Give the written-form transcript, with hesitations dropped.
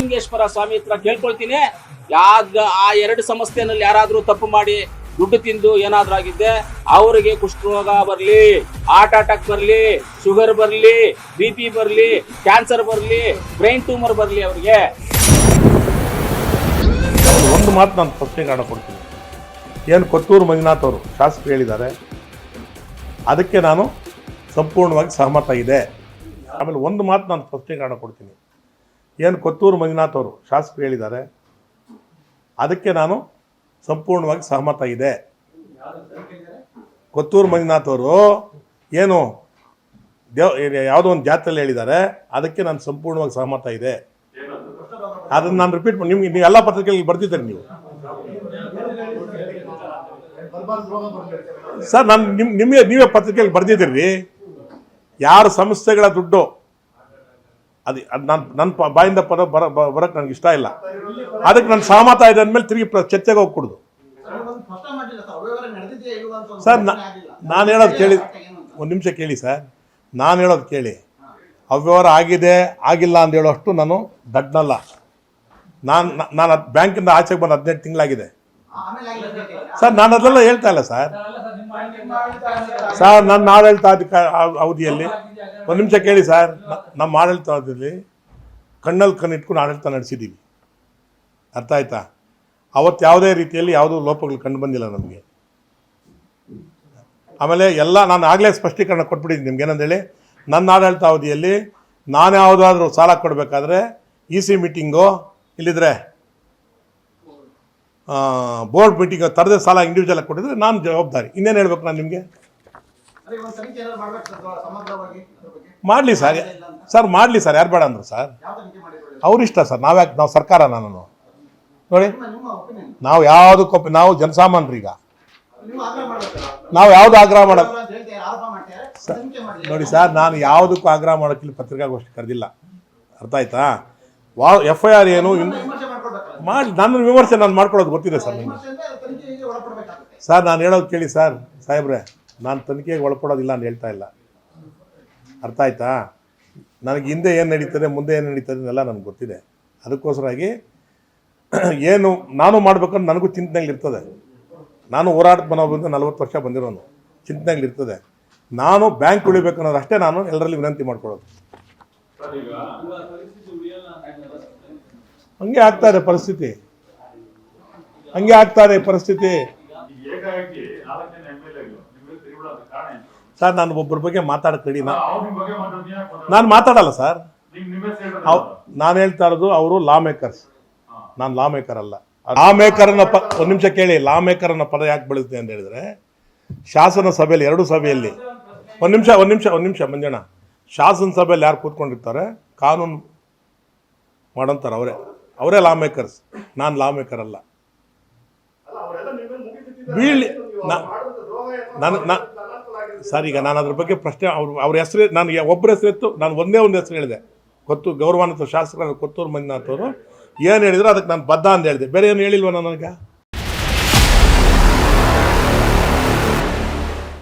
ಸಿದ್ಧಲಿಂಗೇಶ್ವರ ಸ್ವಾಮಿ ಹತ್ರ ಕೇಳ್ಕೊಳ್ತೀನಿ. ಆ ಎರಡು ಸಂಸ್ಥೆನಲ್ಲಿ ಯಾರಾದ್ರೂ ತಪ್ಪು ಮಾಡಿ ದುಡ್ಡು ತಿಂದು ಏನಾದ್ರೂ ಆಗಿದ್ದೆ ಅವರಿಗೆ ಕುಷ್ಠರೋಗ ಬರಲಿ, ಹಾರ್ಟ್ ಅಟ್ಯಾಕ್ ಬರಲಿ, ಶುಗರ್ ಬರಲಿ, BP ಬರಲಿ, ಕ್ಯಾನ್ಸರ್ ಬರಲಿ, ಬ್ರೈನ್ ಟ್ಯೂಮರ್ ಬರಲಿ, ಅವರಿಗೆ ಒಂದು ಮಾತು ನಾನು ಸ್ಪಷ್ಟೀಕರಣ ಕೊಡ್ತೀನಿ. ಏನು ಕೊತ್ತೂರು ಮಂಜುನಾಥ್ ಅವರು ಶಾಸಕರು ಹೇಳಿದ್ದಾರೆ ಅದಕ್ಕೆ ನಾನು ಸಂಪೂರ್ಣವಾಗಿ ಸಹಮತ ಇದೆ. ಆಮೇಲೆ ಒಂದು ಮಾತು ನಾನು ಸ್ಪಷ್ಟೀಕರಣ ಕೊಡ್ತೀನಿ. ಏನು ಕೊತ್ತೂರು ಮಂಜುನಾಥ್ ಅವರು ಶಾಸಕರು ಹೇಳಿದ್ದಾರೆ ಅದಕ್ಕೆ ನಾನು ಸಂಪೂರ್ಣವಾಗಿ ಸಹಮತ ಇದೆ. ಕೊತ್ತೂರು ಮಂಜುನಾಥ್ ಅವರು ಏನು ಯಾವುದೋ ಒಂದು ಜಾತ್ರೆಯಲ್ಲಿ ಹೇಳಿದ್ದಾರೆ ಅದಕ್ಕೆ ನಾನು ಸಂಪೂರ್ಣವಾಗಿ ಸಹಮತ ಇದೆ. ಅದನ್ನು ನಾನು ರಿಪೀಟ್ ಮಾಡಿ ನಿಮ್ಗೆ ನೀವು ಎಲ್ಲ ಪತ್ರಿಕೆಗಳಲ್ಲಿ ಬರ್ದಿದ್ದೀರಿ ನೀವು ಸರ್. ನಾನು ನೀವೇ ಪತ್ರಿಕೆಯಲ್ಲಿ ಬರ್ದಿದ್ದೀರಿ. ಯಾರು ಸಂಸ್ಥೆಗಳ ದುಡ್ಡು ಅದು ನನ್ನ ಬಾಯಿಂದ ಪದ ಬರೋಕ್ಕೆ ನನಗೆ ಇಷ್ಟ ಇಲ್ಲ. ಅದಕ್ಕೆ ನಾನು ಸಹಮತ ಇದೆ ಅಂದಮೇಲೆ ತಿರುಗಿ ಚರ್ಚೆಗೆ ಹೋಗ್ಕೊಡುದು ಸರ್. ನಾನು ಹೇಳೋದು ಕೇಳಿ, ಒಂದು ನಿಮಿಷ ಕೇಳಿ ಸರ್. ನಾನು ಹೇಳೋದು ಕೇಳಿ. ಅವ್ಯವಹಾರ ಆಗಿದೆ ಆಗಿಲ್ಲ ಅಂತ ಹೇಳೋಷ್ಟು ನಾನು ದಡ್ಡನಲ್ಲ. ನಾನು ಬ್ಯಾಂಕಿಂದ ಆಚೆಗೆ ಬಂದು 17 ತಿಂಗಳಾಗಿದೆ ಸರ್. ನಾನು ಅದೆಲ್ಲ ಹೇಳ್ತಾ ಇಲ್ಲ ಸರ್. ನನ್ನ ಆಡಳಿತ ಅವಧಿಯಲ್ಲಿ ಒಂದು ನಿಮಿಷ ಕೇಳಿ ಸರ್. ನಮ್ಮ ಆಡಳಿತ ಅವಧಿಯಲ್ಲಿ ಕಣ್ಣಲ್ಲಿ ಕಣ್ಣಿಟ್ಕೊಂಡು ಆಡಳಿತ ನಡೆಸಿದ್ದೀವಿ. ಅರ್ಥ ಆಯ್ತಾ? ಅವತ್ತು ಯಾವುದೇ ರೀತಿಯಲ್ಲಿ ಯಾವುದೂ ಲೋಪಗಳು ಕಂಡು ಬಂದಿಲ್ಲ ನಮಗೆ. ಆಮೇಲೆ ಎಲ್ಲ ನಾನು ಆಗಲೇ ಸ್ಪಷ್ಟೀಕರಣ ಕೊಟ್ಬಿಟ್ಟಿದ್ದೀನಿ ನಿಮ್ಗೆ. ಏನಂದೇಳಿ, ನನ್ನ ಆಡಳಿತ ಅವಧಿಯಲ್ಲಿ ನಾನು ಯಾವುದಾದ್ರೂ ಸಾಲ ಕೊಡಬೇಕಾದ್ರೆ EC ಮೀಟಿಂಗು ಇಲ್ಲಿದ್ರೆ ಬೋರ್ಡ್ ಮೀಟಿಂಗ್ ತರದೇ ಸಾಲ ಇಂಡಿವಿಜುವಲ್ ಕೊಟ್ಟಿದ್ರೆ ನಾನು ಜವಾಬ್ದಾರಿ. ಇನ್ನೇನು ಹೇಳ್ಬೇಕು ನಾನು ನಿಮಗೆ? ಮಾಡಲಿ ಸರ್ ಮಾಡಲಿ ಸರ್. ಯಾರು ಬೇಡ ಅಂದರು ಸರ್? ಅವ್ರಿಷ್ಟ ಸರ್. ನಾವು ಸರ್ಕಾರ. ನಾನು ನೋಡಿ, ನಾವು ಯಾವುದಕ್ಕೂ ನಾವು ಜನಸಾಮಾನ್ಯರೀಗ ನಾವು ಯಾವುದು ಆಗ್ರಹ ಮಾಡೋದು ನೋಡಿ ಸರ್. ನಾನು ಯಾವುದಕ್ಕೂ ಆಗ್ರಹ ಮಾಡೋಕ್ಕಿಲ್ಲ, ಪತ್ರಿಕಾಗೋಷ್ಠಿ ಕರೆದಿಲ್ಲ. ಅರ್ಥ ಆಯ್ತಾ? FIR ಏನು ಮಾಡಿ ನನ್ನ ವಿಮರ್ಶೆ ನಾನು ಮಾಡ್ಕೊಳ್ಳೋದು ಗೊತ್ತಿದೆ ಸರ್ ನಿಮಗೆ. ಸರ್ ನಾನು ಹೇಳೋದು ಕೇಳಿ ಸರ್ ಸಾಹೇಬ್ರೆ. ನಾನು ತನಿಖೆಗೆ ಒಳಪಡೋದಿಲ್ಲ ಅಂತ ಹೇಳ್ತಾ ಇಲ್ಲ. ಅರ್ಥ ಆಯ್ತಾ? ನನಗೆ ಹಿಂದೆ ಏನು ನಡೀತದೆ ಮುಂದೆ ಏನು ನಡೀತದೆ ಎಲ್ಲ ನನಗೆ ಗೊತ್ತಿದೆ. ಅದಕ್ಕೋಸ್ಕರಾಗಿ ಏನು ನಾನು ಮಾಡ್ಬೇಕಂದ್ರೆ ನನಗೂ ಚಿಂತನೆಗಳಿರ್ತದೆ. ನಾನು ಹೋರಾಟದ ಮನೋಭಾವದಿಂದ 40 ವರ್ಷ ಬಂದಿರೋನು. ಚಿಂತನೆಗಳಿರ್ತದೆ. ನಾನು ಬ್ಯಾಂಕ್ ಉಳಿಬೇಕನ್ನೋದು ಅಷ್ಟೇ ನಾನು ಎಲ್ಲರಲ್ಲಿ ವಿನಂತಿ ಮಾಡ್ಕೊಳ್ಳೋದು. ಹಂಗೆ ಆಗ್ತಾ ಇದೆ ಪರಿಸ್ಥಿತಿ. ಸರ್ ನಾನು ಒಬ್ಬರ ಬಗ್ಗೆ ಮಾತಾಡಬೇಡಿ. ನಾನು ಮಾತಾಡಲ್ಲ ಸರ್. ನಾನು ಹೇಳ್ತಾ ಇರೋದು ಅವರು ಲಾ ಮೇಕರ್ಸ್. ನಾನು ಲಾ ಮೇಕರ್ ಅಲ್ಲ. ಲಾ ಮೇಕರ್ನ ಒಂದು ನಿಮಿಷ ಕೇಳಿ. ಲಾ ಮೇಕರ್ ಅನ್ನೋ ಪದ ಯಾಕೆ ಬಳಸ್ತೀನಿ ಅಂತ ಹೇಳಿದ್ರೆ, ಶಾಸನ ಸಭೆಯಲ್ಲಿ 2 ಸಭೆಯಲ್ಲಿ ಒಂದು ನಿಮಿಷ ಮಂಜಣ್ಣ, ಶಾಸನ ಸಭೆಯಲ್ಲಿ ಯಾರು ಕೂತ್ಕೊಂಡಿರ್ತಾರೆ ಕಾನೂನು ಮಾಡೋಂತಾರೆ ಅವರೇ ಲಾ ಮೇಕರ್ಸ್. ನಾನು ಲಾ ಮೇಕರ್ ಅಲ್ಲ. ಬೀಳಿ ಸರ್. ಈಗ ನಾನು ಅದ್ರ ಬಗ್ಗೆ ಪ್ರಶ್ನೆ ಅವ್ರ ಹೆಸರು ನಾನು ಒಬ್ಬರ ಹೆಸರು ಎತ್ತು ನಾನು ಒಂದೇ ಒಂದು ಹೆಸರು ಹೇಳಿದೆ. ಗೌರವಾನ್ವಿತ ಶಾಸಕರಾದ ಕೊತ್ತೂರು ಮಂಜುನಾಥ್ ಅವರು ಏನು ಹೇಳಿದ್ರು ಅದಕ್ಕೆ ನಾನು ಬದ್ಧ ಅಂತ ಹೇಳಿದೆ. ಬೇರೆ ಏನು ಹೇಳಿಲ್ವ ನನಗೆ?